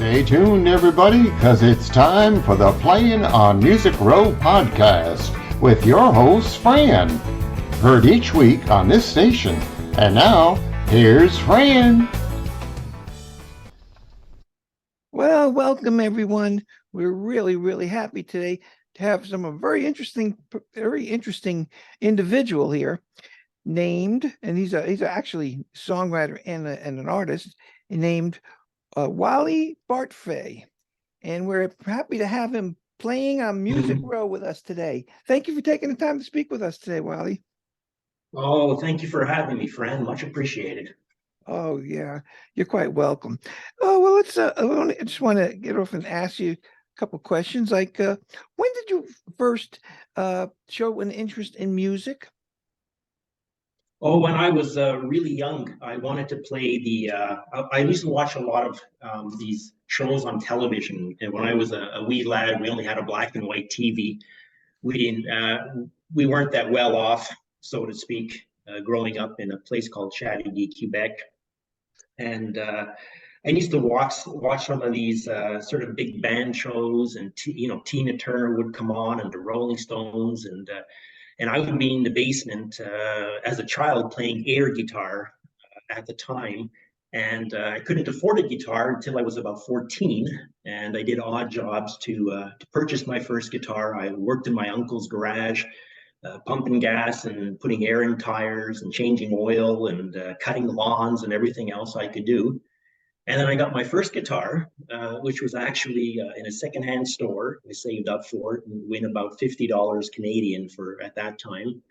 Stay tuned, everybody, because it's time for the Playin on Music Row podcast with your host, Fran. Heard each week on this station. And now, here's Fran. Well, welcome everyone. We're really happy today to have some very interesting individual here named, and he's actually songwriter and an artist named Wally Bartfay. And we're happy to have him playing on Music Row with us today. Thank you for taking the time to speak with us today, Wally. Oh, thank you for having me, Fran. Much appreciated. Oh yeah, you're quite welcome. Oh well, I just want to get off and ask you a couple questions. Like, when did you first show an interest in music? Oh, when I was really young, I wanted to play I used to watch a lot of these shows on television. And when I was a wee lad, we only had a black and white TV. We didn't, we weren't that well off, so to speak, growing up in a place called Chattagee, Quebec. And I used to watch some of these sort of big band shows, and Tina Turner would come on, and the Rolling Stones, and I would be in the basement as a child playing air guitar at the time, and I couldn't afford a guitar until I was about 14, and I did odd jobs to purchase my first guitar. I worked in my uncle's garage. Pumping gas and putting air in tires and changing oil and cutting lawns and everything else I could do. And then I got my first guitar, which was actually in a secondhand store. I saved up for it and win about $50 Canadian for at that time.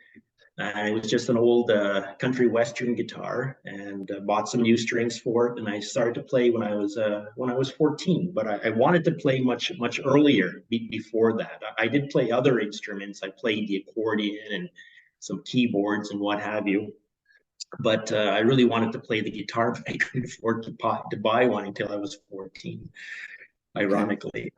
It was just an old country western guitar, and bought some new strings for it. And I started to play when I was 14. But I wanted to play much earlier before that. I did play other instruments. I played the accordion and some keyboards and what have you. But I really wanted to play the guitar, but I couldn't afford to buy one until I was 14. Ironically,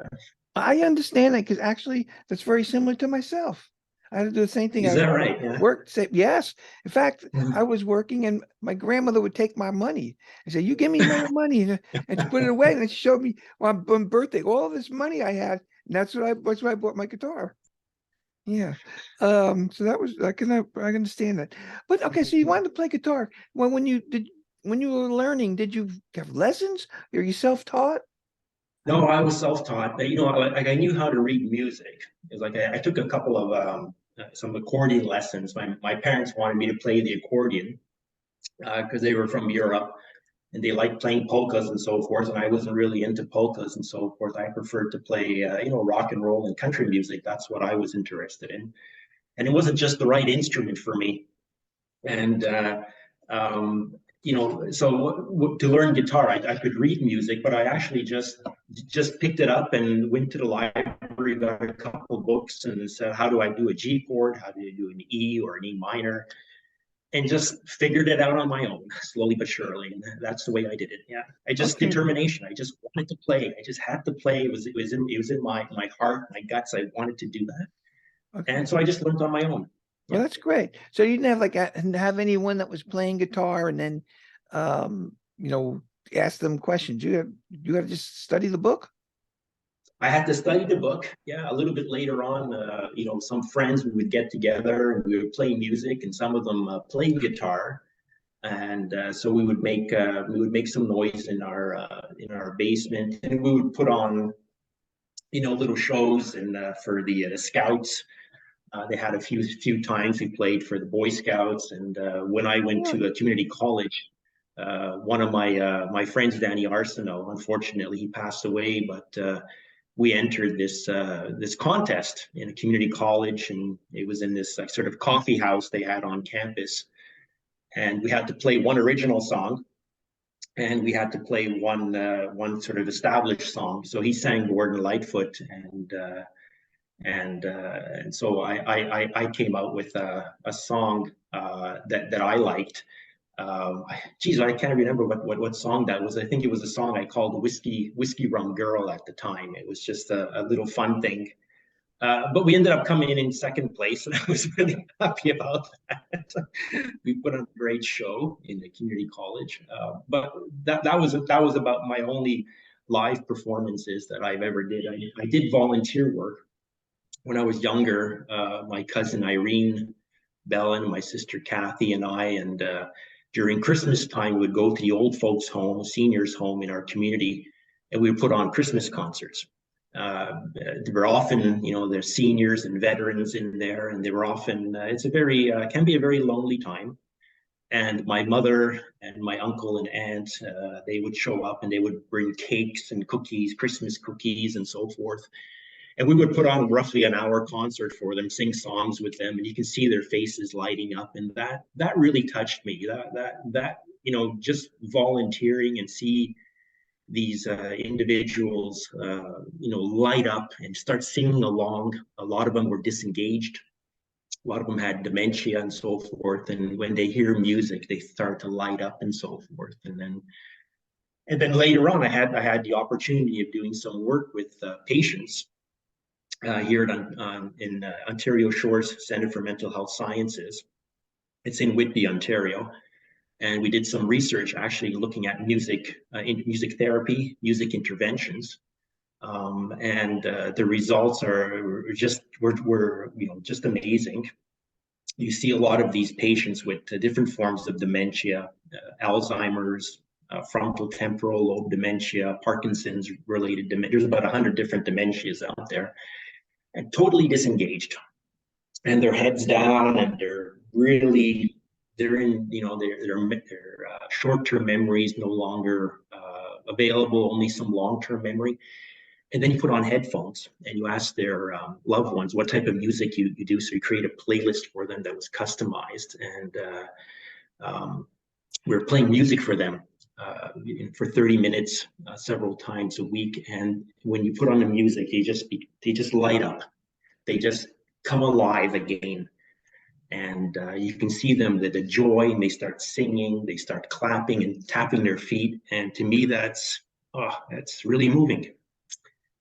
I understand that because actually that's very similar to myself. I had to do the same thing. Is that right? Yeah. Yes. In fact, I was working and my grandmother would take my money and say, "You give me more money," and she put it away. And she showed me on birthday all this money I had, and that's why I bought my guitar. Yeah. So that was I understand that. But okay, so you wanted to play guitar. When you were learning, did you have lessons? Or you self-taught? No, I was self-taught. I knew how to read music. It's like I took a couple of some accordion lessons. My parents wanted me to play the accordion because they were from Europe and they liked playing polkas and so forth. And I wasn't really into polkas and so forth. I preferred to play, rock and roll and country music. That's what I was interested in. And it wasn't just the right instrument for me. And so to learn guitar, I could read music, but I actually just picked it up and went to the library, got a couple books, and said, how do I do a G chord? How do you do an E or an E minor? And just figured it out on my own, slowly but surely. And that's the way I did it. Yeah, determination. I just wanted to play. I just had to play. It was in my heart, my guts. I wanted to do that, and so I just learned on my own. Well, that's great. So you didn't have anyone that was playing guitar and then, ask them questions. You had to just study the book. I had to study the book. Yeah, a little bit later on, some friends, we would get together and we would play music, and some of them played guitar, and so we would make some noise in our basement, and we would put on, little shows and for the scouts. They had a few times we played for the Boy Scouts, and when I went to a community college, one of my friends, Danny Arsenault, unfortunately he passed away, but we entered this contest in a community college, and it was in this sort of coffee house they had on campus, and we had to play one original song, and we had to play one sort of established song. So he sang Gordon Lightfoot, and so I came out with a song that I liked. I can't remember what song that was. I think it was a song I called Whiskey Rum Girl at the time. It was just a little fun thing. But we ended up coming in second place, and I was really happy about that. We put on a great show in the community college. But that was about my only live performances that I've ever did. I did volunteer work when I was younger. My cousin Irene Bellin, my sister Kathy, and I, and during Christmas time, we would go to the old folks' home, seniors' home in our community, and we would put on Christmas concerts. There were often, there's seniors and veterans in there, and they were often, it's a very, can be a very lonely time. And my mother and my uncle and aunt, they would show up and they would bring cakes and cookies, Christmas cookies and so forth. And we would put on roughly an hour concert for them, sing songs with them, and you can see their faces lighting up. And that really touched me. That just volunteering and see these individuals, light up and start singing along. A lot of them were disengaged. A lot of them had dementia and so forth. And when they hear music, they start to light up and so forth. And then later on, I had the opportunity of doing some work with patients here in Ontario Shores Centre for Mental Health Sciences. It's in Whitby, Ontario. And we did some research actually looking at music therapy, music interventions. And the results were just amazing. You see a lot of these patients with different forms of dementia, Alzheimer's, frontotemporal lobe dementia, Parkinson's related dementia. There's about 100 different dementias out there, and totally disengaged, and their heads down, and they're in, their short-term memories no longer available, only some long-term memory. And then you put on headphones and you ask their loved ones what type of music you do. So you create a playlist for them that was customized, and we're playing music for them for 30 minutes several times a week. And when you put on the music, they just light up. They just come alive again. And you can see them, the joy, and they start singing, they start clapping and tapping their feet. And to me, that's really moving.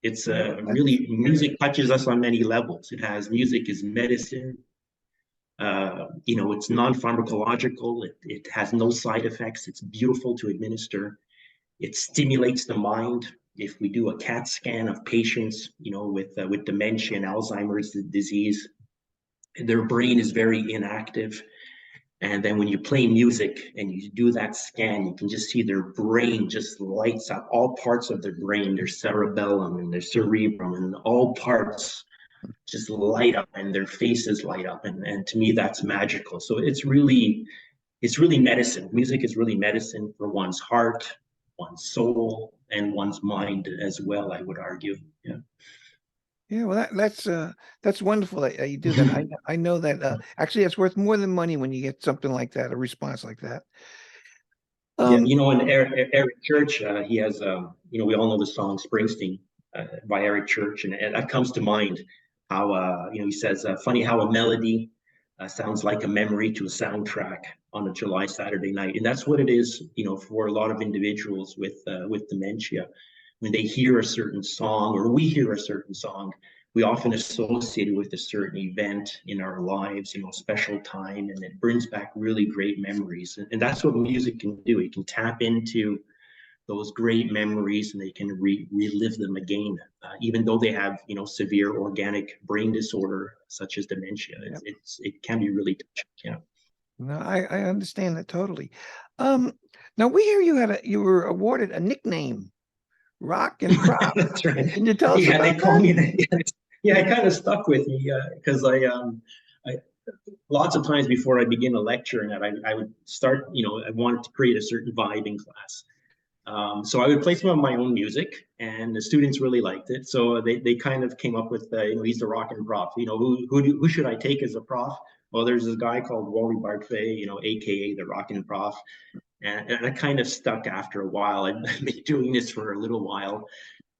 It's really, music touches us on many levels. Music is medicine. It's non-pharmacological. It has no side effects. It's beautiful to administer. It stimulates the mind. If we do a CAT scan of patients, with dementia and Alzheimer's disease, their brain is very inactive. And then when you play music and you do that scan, you can just see their brain just lights up. All parts of their brain, their cerebellum and their cerebrum, and all parts just light up, and their faces light up. And to me, that's magical. So it's really medicine. Music is really medicine for one's heart, one's soul, and one's mind as well, I would argue. Yeah. Yeah, well, that's wonderful that you do that. I know that actually it's worth more than money when you get something like that, a response like that. Yeah, and Eric Church, he has, we all know the song Springsteen by Eric Church, and that comes to mind. How he says, funny how a melody sounds like a memory to a soundtrack on a July Saturday night, and that's what it is, for a lot of individuals with dementia. When they hear a certain song, or we hear a certain song, we often associate it with a certain event in our lives, special time, and it brings back really great memories. And that's what music can do. It can tap into those great memories, and they can relive them again, even though they have, severe organic brain disorder such as dementia. Yep. It can be really touching. Yeah. No, I understand that totally. Now we hear you were awarded a nickname, Rock and Prop. That's right. Can you tell us about they that? call me that. Yeah, it kind of stuck with me because I lots of times before I begin a lecture, and I would start, I wanted to create a certain vibe in class. So I would play some of my own music, and the students really liked it. So they kind of came up with, he's the rock and prof. Who should I take as a prof? Well, there's this guy called Wally Bartfay, AKA the rock and prof. And I kind of stuck after a while. I've been doing this for a little while,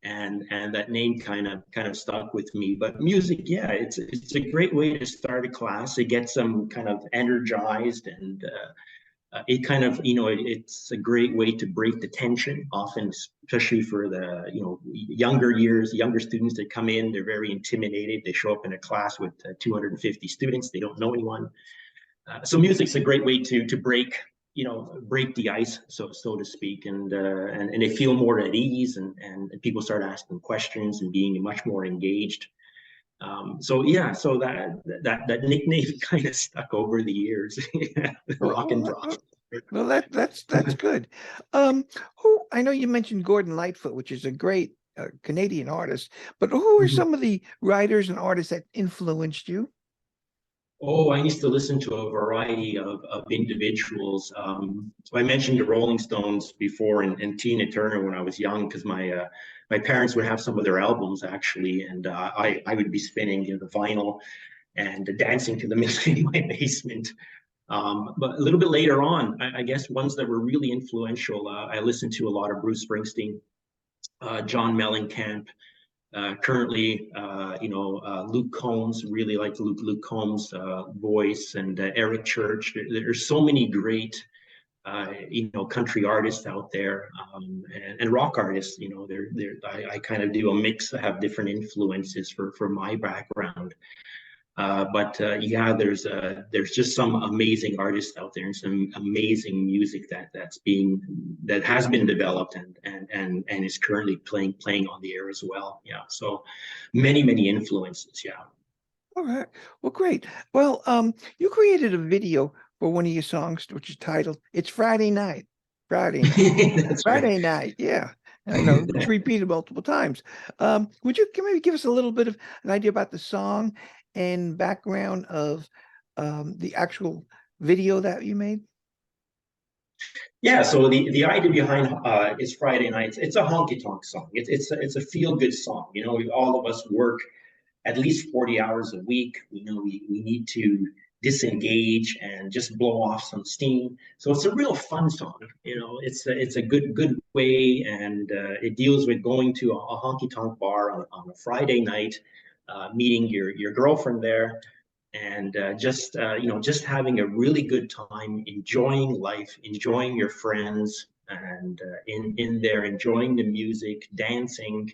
and that name kind of stuck with me. But music, yeah, it's a great way to start a class. It gets them kind of energized, and it kind of, it's a great way to break the tension. Often, especially for the younger students that come in, they're very intimidated. They show up in a class with 250 students. They don't know anyone. So music's a great way to break break the ice, so to speak, and they feel more at ease, and people start asking questions and being much more engaged. So that nickname kind of stuck over the years. Rock and drop. Well, that's good. Who I know you mentioned Gordon Lightfoot, which is a great Canadian artist, but who are some of the writers and artists that influenced you? Oh, I used to listen to a variety of individuals. So I mentioned the Rolling Stones before, and Tina Turner when I was young, because my parents would have some of their albums actually, and I would be spinning the vinyl and dancing to the music in my basement. But a little bit later on, I guess ones that were really influential, I listened to a lot of Bruce Springsteen, John Mellencamp. Currently, Luke Combs, really like Luke Combs' voice, and Eric Church. There's so many great, country artists out there, and rock artists. I kind of do a mix. I have different influences for my background. But there's just some amazing artists out there, and some amazing music that has been developed and is currently playing on the air as well. Yeah, so many influences. Yeah. All right. Well, great. Well, you created a video for one of your songs, which is titled "It's Friday Night." Friday night. That's Friday right. night. Yeah. I know it's repeated multiple times. Would you maybe give us a little bit of an idea about the song and background of the actual video that you made? Yeah, so the idea behind It's Friday Night, it's a honky tonk song. It's a feel good song. All of us work at least 40 hours a week. We need to disengage and just blow off some steam. So it's a real fun song. It's a good way, and it deals with going to a honky tonk bar on a Friday night, meeting your girlfriend there, and just having a really good time, enjoying life, enjoying your friends, and in there enjoying the music, dancing,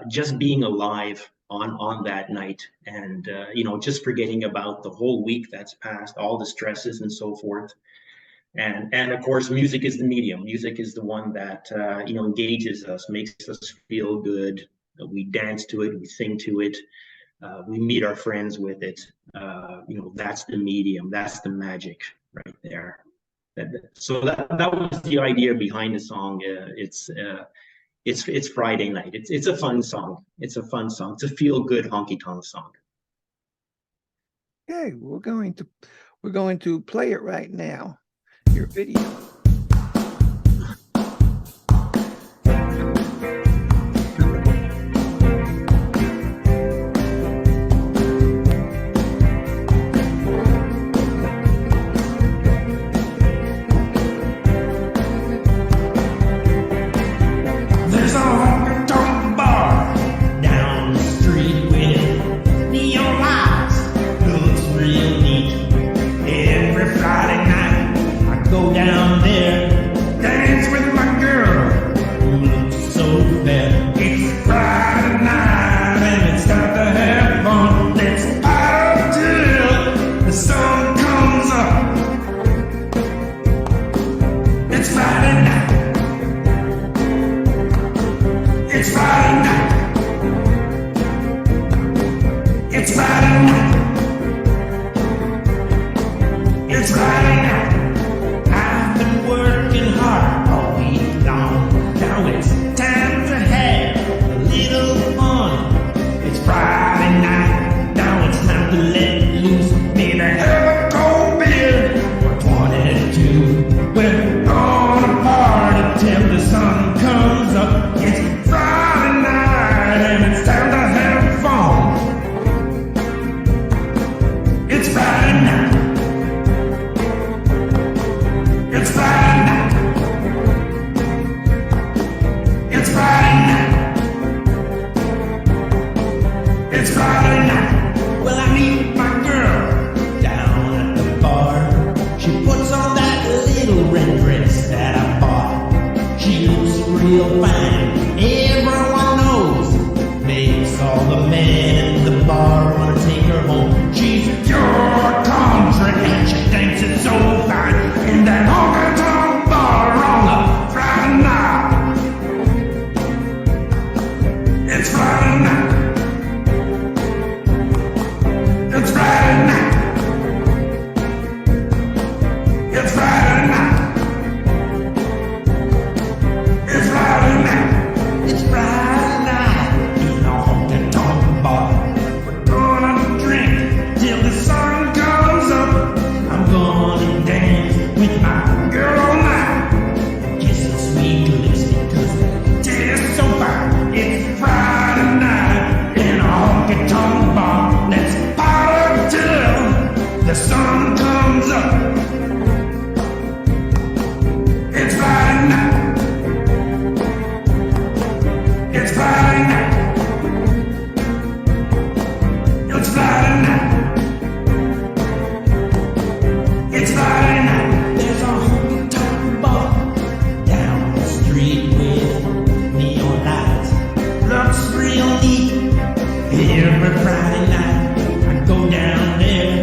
just being alive on that night, and just forgetting about the whole week that's passed, all the stresses and so forth. And of course, music is the medium. Music is the one that engages us, makes us feel good. We dance to it, we sing to it, we meet our friends with it. That's the medium, that's the magic right there. So that was the idea behind the song. It's Friday night. It's a fun song. It's a fun song. It's a feel good honky tonk song. Okay, we're going to play it right now. Your video. Till the sun comes up, it's Friday night. my girl all night. Kissing sweet lips because the taste so fine. It's Friday night in a honky-tonk bar. Let's party till the sun comes up. It's Friday night. It's Friday night. It's Friday night. It's Friday night. There's a honky-tonk bar down the street with neon lights. Looks real neat. Every Friday night I go down there,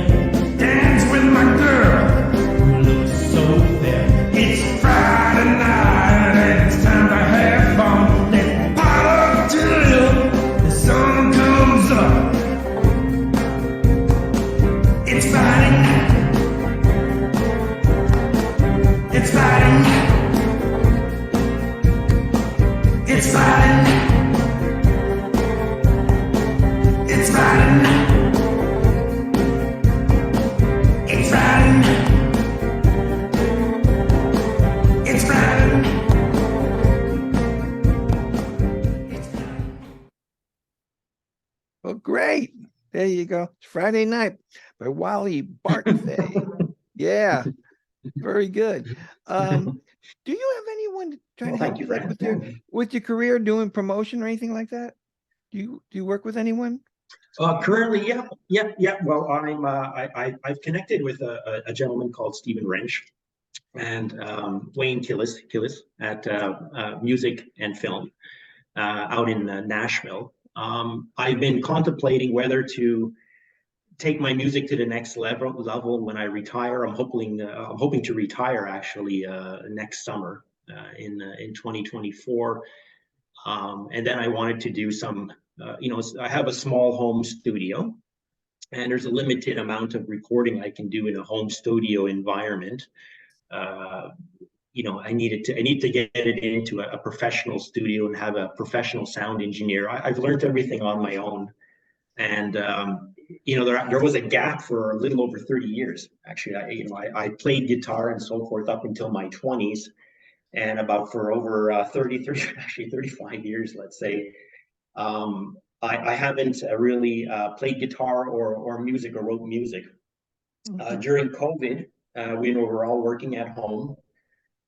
dance with my girl who looks so fair. It's Friday night and it's time to have fun. Let's party till the sun comes up. It's Friday night. It's Friday night. It's Friday night. It's Friday night. It's Friday night. It's Friday night. Well, great. There you go. It's Friday Night by Wally Bartfay. Yeah, very good. Do you have anyone trying to help you like with your career, doing promotion or anything like that? Do you work with anyone? Currently, yeah. Well, I've connected with a gentleman called Stephen Wrench and Wayne Killis at Music and Film out in Nashville. I've been contemplating whether to take my music to the next level when I retire. I'm hoping to retire actually next summer in 2024. And then I wanted to do some, I have a small home studio, and there's a limited amount of recording I can do in a home studio environment. I need to get it into a professional studio and have a professional sound engineer. I've learned everything on my own, and there was a gap for a little over 30 years. Actually, I played guitar and so forth up until my 20s, and about for over 35 years, let's say, I haven't really played guitar or music or wrote music. During COVID, we were all working at home,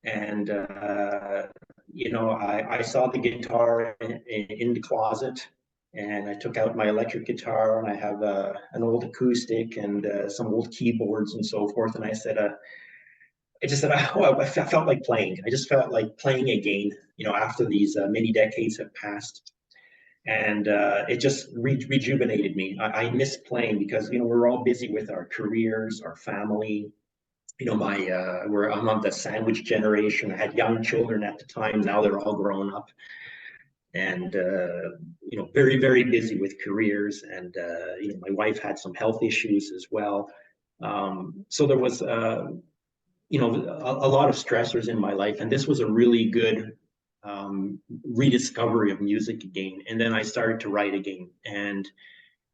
and I saw the guitar in the closet, and I took out my electric guitar, and I have an old acoustic and some old keyboards and so forth, and I just said, oh, I felt like playing. I just felt like playing again, after these many decades have passed. And it just rejuvenated me. I miss playing because, we're all busy with our careers, our family. I'm on the sandwich generation. I had young children at the time. Now they're all grown up. And, very, very busy with careers. And, my wife had some health issues as well. So there was, a lot of stressors in my life, and this was a really good rediscovery of music again. And then I started to write again, and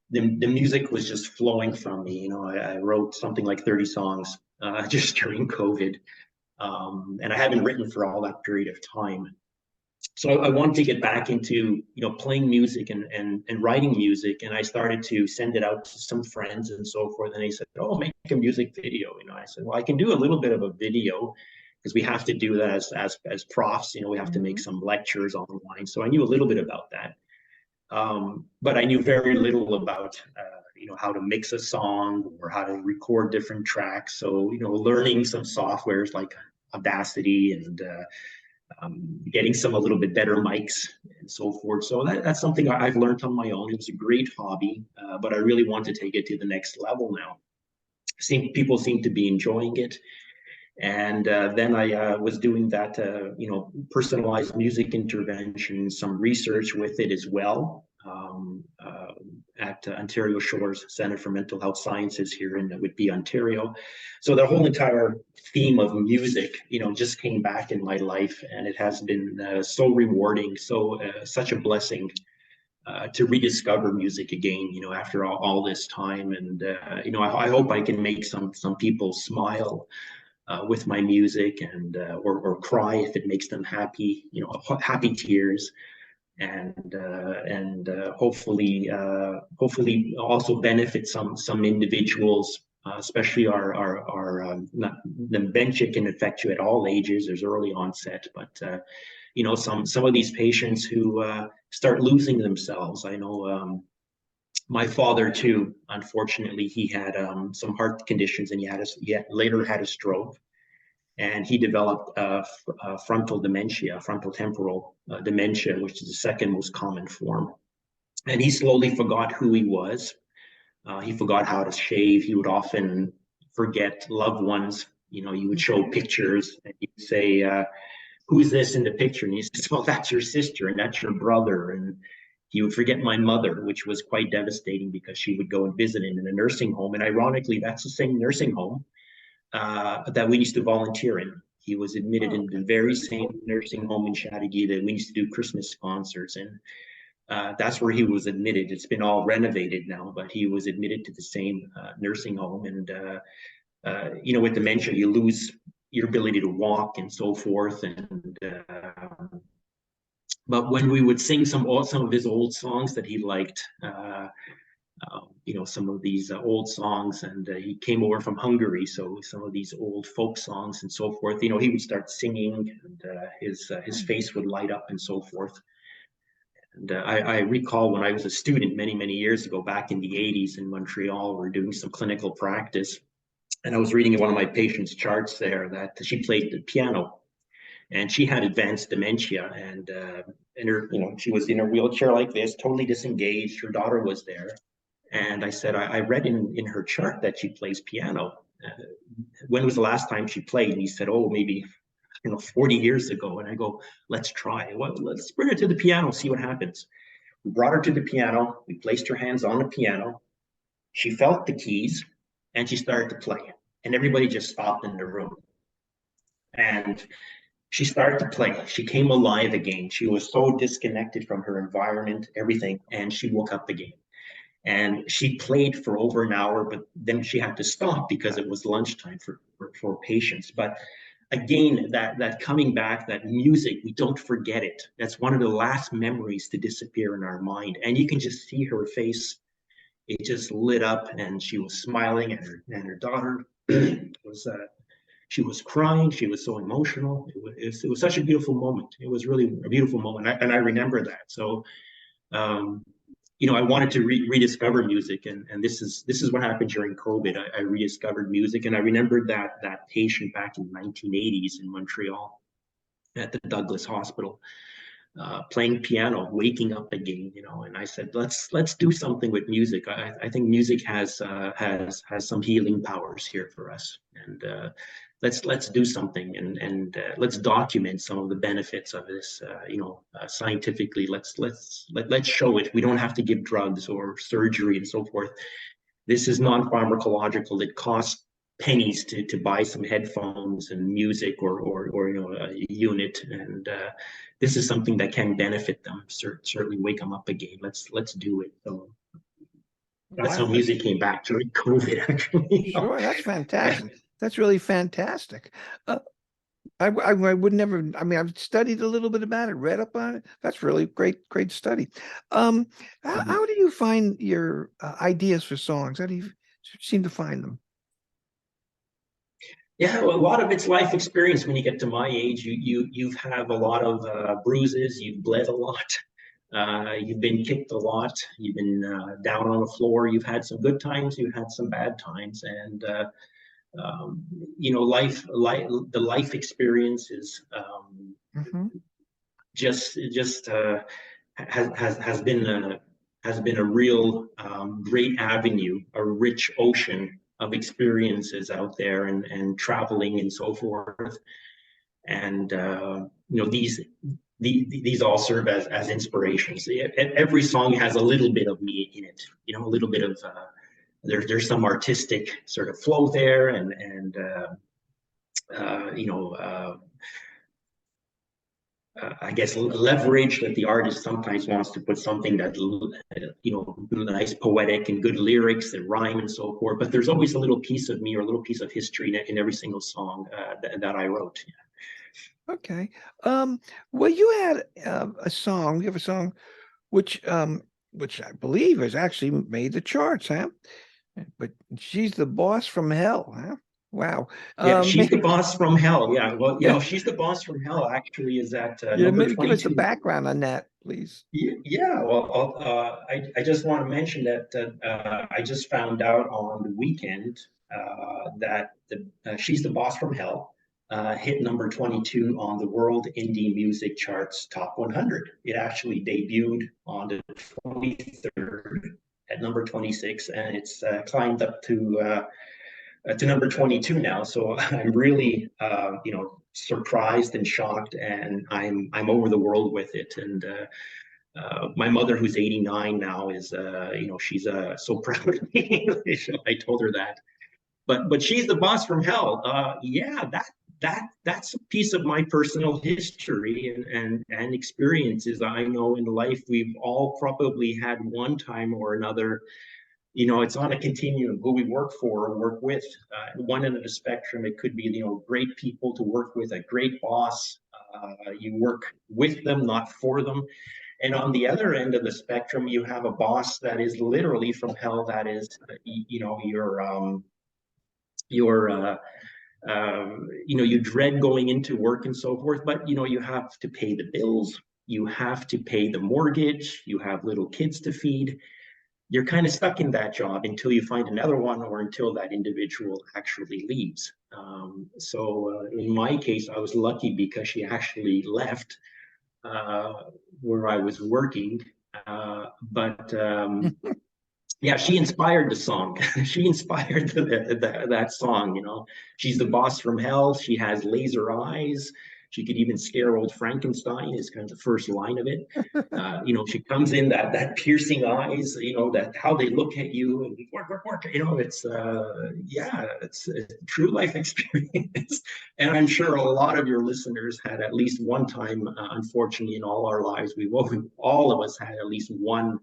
the music was just flowing from me. I wrote something like 30 songs just during COVID, and I haven't written for all that period of time. So I wanted to get back into playing music and writing music, and I started to send it out to some friends and so forth. And they said, "Oh, make a music video." I said, "Well, I can do a little bit of a video because we have to do that as profs. We have to make some lectures online." So I knew a little bit about that, but I knew very little about how to mix a song or how to record different tracks. So learning some softwares like Audacity and getting some a little bit better mics and so forth. So that's something I've learned on my own. It was a great hobby, but I really want to take it to the next level now. People seem to be enjoying it. And then I was doing that, personalized music intervention, some research with it as well, at Ontario Shores Center for Mental Health Sciences here in Whitby, Ontario. So the whole entire theme of music, just came back in my life, and it has been so rewarding, such a blessing to rediscover music again, after all this time. And I hope I can make some people smile with my music, and or cry if it makes them happy, happy tears, and hopefully also benefit some individuals, especially not, dementia can affect you at all ages. There's early onset, but some of these patients who start losing themselves. I know my father too. Unfortunately, he had some heart conditions, and he later had a stroke, and he developed frontal dementia, frontal temporal dementia, which is the second most common form. And he slowly forgot who he was. He forgot how to shave. He would often forget loved ones. You would show pictures, and you'd say, "Who is this in the picture?" And he says, "Well, that's your sister, and that's your brother." And he would forget my mother, which was quite devastating because she would go and visit him in a nursing home. And ironically, that's the same nursing home that we used to volunteer in. He was admitted in the very same nursing home in Chateauguay that we used to do Christmas concerts in. That's where he was admitted. It's been all renovated now, but he was admitted to the same nursing home. And with dementia, you lose your ability to walk and so forth. And but when we would sing some of his old songs that he liked, some of these old songs, and he came over from Hungary, so some of these old folk songs and so forth, he would start singing, and his face would light up and so forth. And I recall when I was a student many years ago, back in the 80s in Montreal, we were doing some clinical practice, and I was reading one of my patients' charts there that she played the piano, and she had advanced dementia, and she was in a wheelchair like this, totally disengaged. Her daughter was there. And I said, I read in her chart that she plays piano. When was the last time she played? And he said, oh, maybe 40 years ago. And I go, let's try. Well, let's bring her to the piano, see what happens. We brought her to the piano. We placed her hands on the piano. She felt the keys, and she started to play. And everybody just stopped in the room. And she started to play. She came alive again. She was so disconnected from her environment, everything, and she woke up again. And she played for over an hour, but then she had to stop because it was lunchtime for patients. But again, that coming back, that music, we don't forget it. That's one of the last memories to disappear in our mind. And you can just see her face. It just lit up, and she was smiling, and her daughter was she was crying. She was so emotional. It was such a beautiful moment. It was really a beautiful moment, and I remember that. So I wanted to rediscover music, and this is what happened during COVID. I rediscovered music, and I remembered that patient back in the 1980s in Montreal at the Douglas Hospital, playing piano, waking up again, and I said, let's do something with music. I think music has some healing powers here for us, and let's do something, and let's document some of the benefits of this. Scientifically, let's show it. We don't have to give drugs or surgery and so forth. This is non-pharmacological. It costs pennies to buy some headphones and music or a unit, and this is something that can benefit them. Certainly wake them up again. Let's do it. So that's how music came back during COVID, actually. Sure, that's fantastic. That's really fantastic. I would never. I mean, I've studied a little bit about it, read up on it. That's really great study. How do you find your ideas for songs? How do you seem to find them? Yeah, well, a lot of it's life experience. When you get to my age, you've have a lot of bruises. You've bled a lot. You've been kicked a lot. You've been down on the floor. You've had some good times. You've had some bad times, and the life experience is just has been a real great avenue, a rich ocean of experiences out there, and traveling and so forth. And these all serve as inspirations. Every song has a little bit of me in it, a little bit of there's some artistic sort of flow there, and. I guess leverage that the artist sometimes wants to put something that nice poetic and good lyrics and rhyme and so forth. But there's always a little piece of me or a little piece of history in every single song that I wrote. Okay. Well, you had a song. You have a song which I believe has actually made the charts, huh? But she's the boss from hell, huh? Wow. Yeah, she's the boss from hell. Yeah, well, Yeah. she's the boss from hell. Actually, is at Yeah, number maybe give us the 22. background on that, please. Yeah, well, I just want to mention that I just found out on the weekend that she's the boss from hell hit number 22 on the World Indie Music Charts Top 100. It actually debuted on the 23rd at number 26, and it's climbed up to number 22 now. So I'm really, surprised and shocked, and I'm over the world with it. And my mother, who's 89 now, is, she's so proud of me. I told her that. But she's the boss from hell. Yeah, that's a piece of my personal history and experiences. I know in life we've all probably had one time or another. It's on a continuum who we work for or work with. One end of the spectrum, it could be, great people to work with, a great boss. You work with them, not for them. And on the other end of the spectrum, you have a boss that is literally from hell. That is, you dread going into work and so forth, but you have to pay the bills, you have to pay the mortgage, you have little kids to feed. You're kind of stuck in that job until you find another one or until that individual actually leaves. So in my case, I was lucky because she actually left where I was working. But yeah, she inspired the song. She inspired that song. She's the boss from hell. She has laser eyes. She could even scare old Frankenstein is kind of the first line of it. She comes in that piercing eyes, that how they look at you and work. It's it's a true life experience. And I'm sure a lot of your listeners had at least one time, unfortunately, in all our lives, all of us had at least one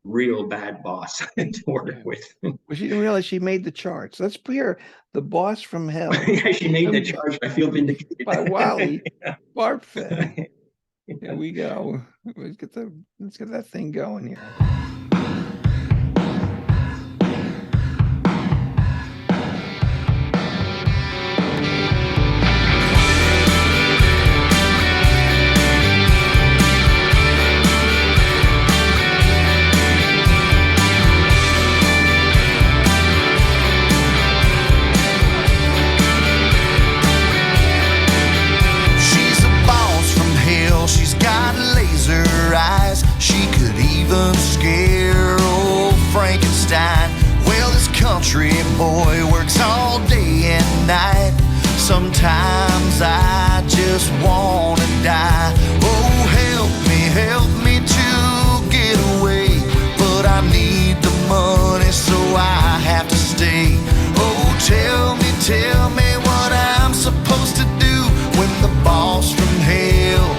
real bad boss to work with. Well, she didn't realize she made the charts. Let's hear the boss from hell. Yeah, she made the charge. I feel vindicated. By Wally, Bartfay. Here we go. Let's get that thing going here. She could even scare old Frankenstein. Well, this country boy works all day and night. Sometimes I just wanna die. Oh, help me to get away. But I need the money, so I have to stay. Oh, tell me what I'm supposed to do when the boss from hell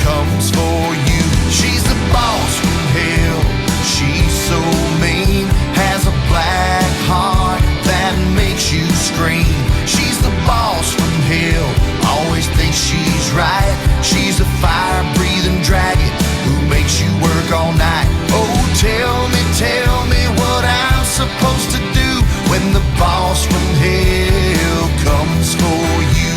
comes for you. She's the boss from hell, she's so mean, has a black heart that makes you scream. She's the boss from hell, always thinks she's right. She's a fire-breathing dragon who makes you work all night. Oh, tell me what I'm supposed to do when the boss from hell comes for you.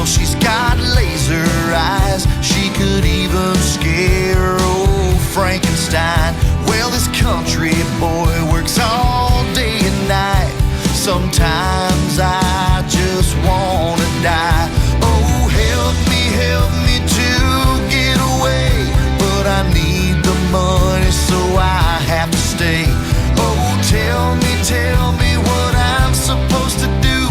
She's got laser eyes. She could even scare old Frankenstein. Well, this country boy works all day and night. Sometimes I just wanna die. Oh, help me to get away. But I need the money, so I have to stay. Oh, tell me what I'm supposed to do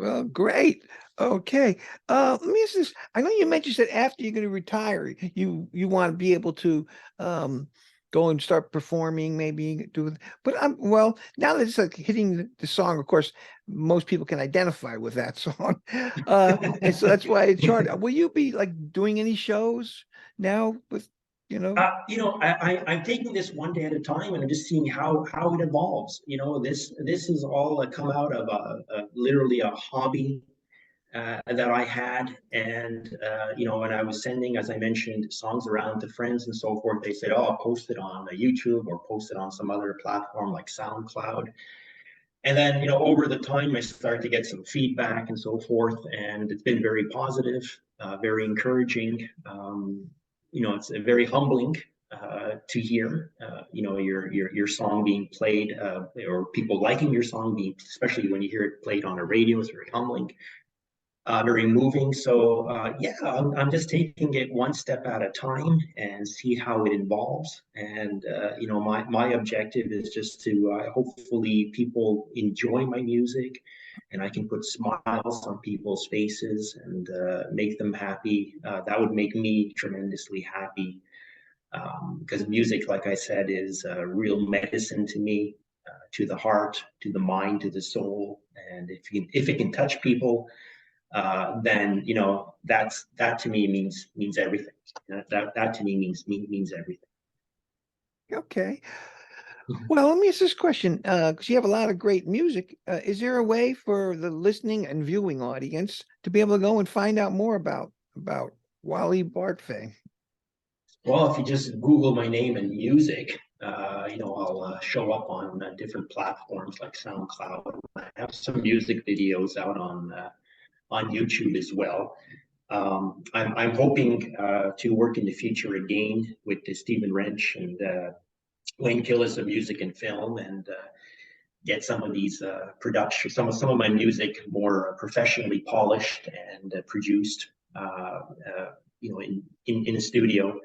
Well, great. Okay. Let me ask this. I know you mentioned that after you're going to retire, you want to be able to um go and start performing, maybe do. But well, now that it's like hitting the song, of course, most people can identify with that song. And so that's why it's hard. Will you be like doing any shows now with, you know? I'm taking this one day at a time, and I'm just seeing how it evolves. This is all come out of literally a hobby that I had, and when I was sending, as I mentioned, songs around to friends and so forth, they said, "Oh, I'll post it on YouTube or post it on some other platform like SoundCloud." And then, over the time, I started to get some feedback and so forth, and it's been very positive, very encouraging. It's very humbling to hear, your song being played, or people liking your song being, especially when you hear it played on a radio. It's very humbling, very moving. So yeah, I'm just taking it one step at a time and see how it evolves. And my objective is just to hopefully people enjoy my music, and I can put smiles on people's faces and make them happy. That would make me tremendously happy, because music, like I said, is real medicine to me, to the heart, to the mind, to the soul. And if it can touch people, then that to me means everything. That to me means everything. Okay. Well, let me ask this question, because you have a lot of great music. Is there a way for the listening and viewing audience to be able to go and find out more about Wally Bartfay? Well, if you just Google my name and music, I'll show up on different platforms like SoundCloud. I have some music videos out on YouTube as well. I'm hoping to work in the future again with Stephen Wrench and Wayne Killis of Music and Film, and get some of these production, some of my music more professionally polished and produced, in a studio,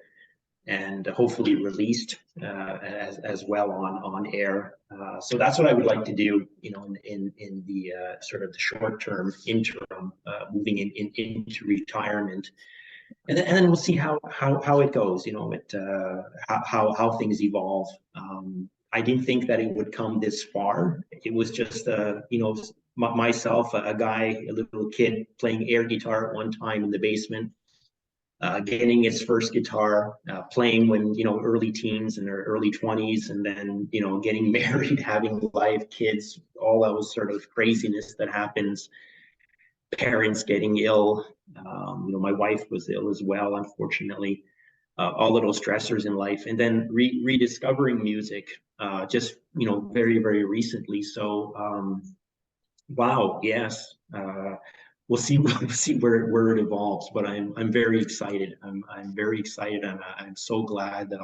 and hopefully released as well on air. So that's what I would like to do, in the sort of the short term interim, moving into retirement, and then we'll see how it goes. How things evolve. I didn't think that it would come this far. It was just myself, a guy, a little kid playing air guitar at one time in the basement, getting his first guitar, playing when early teens and early 20s, and then getting married, having life, kids, all those sort of craziness that happens, parents getting ill. My wife was ill as well, unfortunately. All of those stressors in life, and then rediscovering music, just very, very recently. So wow, yes. We'll see. We'll see where it evolves. But I'm very excited. I'm very excited. I'm so glad that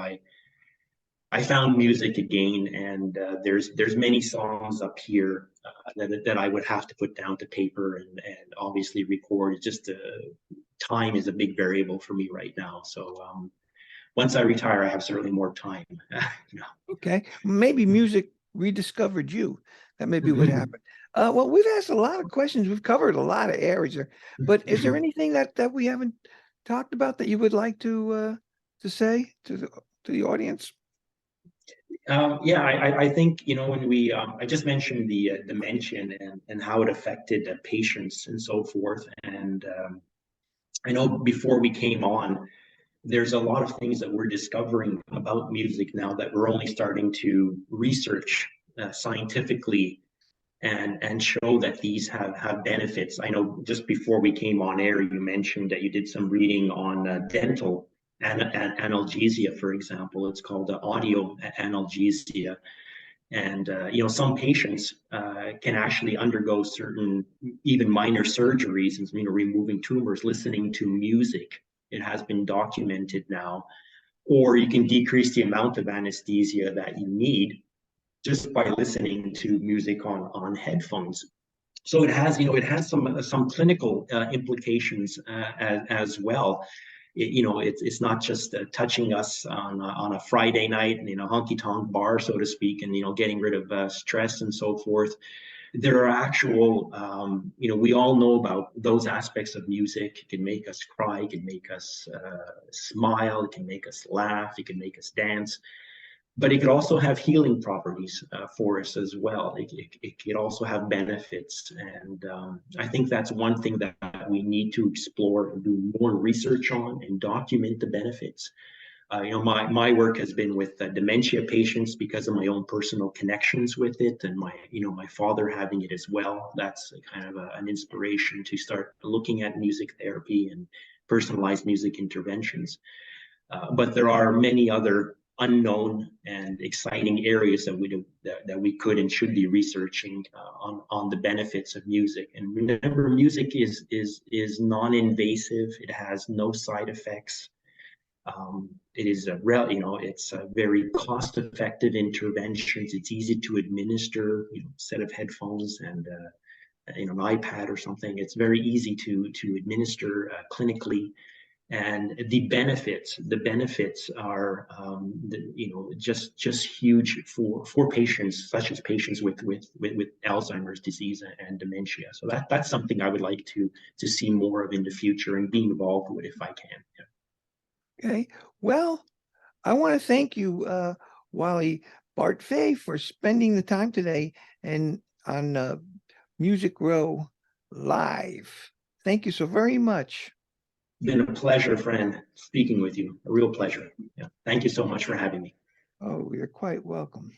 I found music again. And there's many songs up here that I would have to put down to paper and obviously record. It's just time is a big variable for me right now. So once I retire, I have certainly more time. Okay, maybe music rediscovered you. That may be what happened. Well, we've asked a lot of questions. We've covered a lot of areas there. But is there anything that we haven't talked about that you would like to say to the audience? Yeah, I think when we I just mentioned the dementia and how it affected patients and so forth, and I know before we came on, there's a lot of things that we're discovering about music now that we're only starting to research scientifically, and show that these have benefits. I know just before we came on air, you mentioned that you did some reading on dental analgesia, for example. It's called audio analgesia. And some patients can actually undergo certain, even minor surgeries, and removing tumors, listening to music. It has been documented now. Or you can decrease the amount of anesthesia that you need just by listening to music on headphones. So it has some clinical implications as well. It's not just touching us on a Friday night in a honky tonk bar, so to speak, and getting rid of stress and so forth. there are actual, we all know about those aspects of music. It can make us cry, it can make us smile, it can make us laugh, it can make us dance. But it could also have healing properties for us as well. It could also have benefits. And I think that's one thing that we need to explore and do more research on and document the benefits. My work has been with dementia patients because of my own personal connections with it, and my father having it as well. That's kind of an inspiration to start looking at music therapy and personalized music interventions. But there are many other unknown and exciting areas that we could and should be researching on the benefits of music. And remember, music is non-invasive. It has no side effects. It is it's a very cost-effective interventions. It's easy to administer. Set of headphones and an iPad or something. It's very easy to administer clinically. And the benefits are just huge for patients, such as patients with Alzheimer's disease and dementia. So that's something I would like to see more of in the future and be involved with if I can. Yeah. Okay. Well, I want to thank you, Wally Bartfay, for spending the time today and on Music Row Live. Thank you so very much. Been a pleasure, Fran, speaking with you. A real pleasure. Yeah. Thank you so much for having me. Oh, you're quite welcome.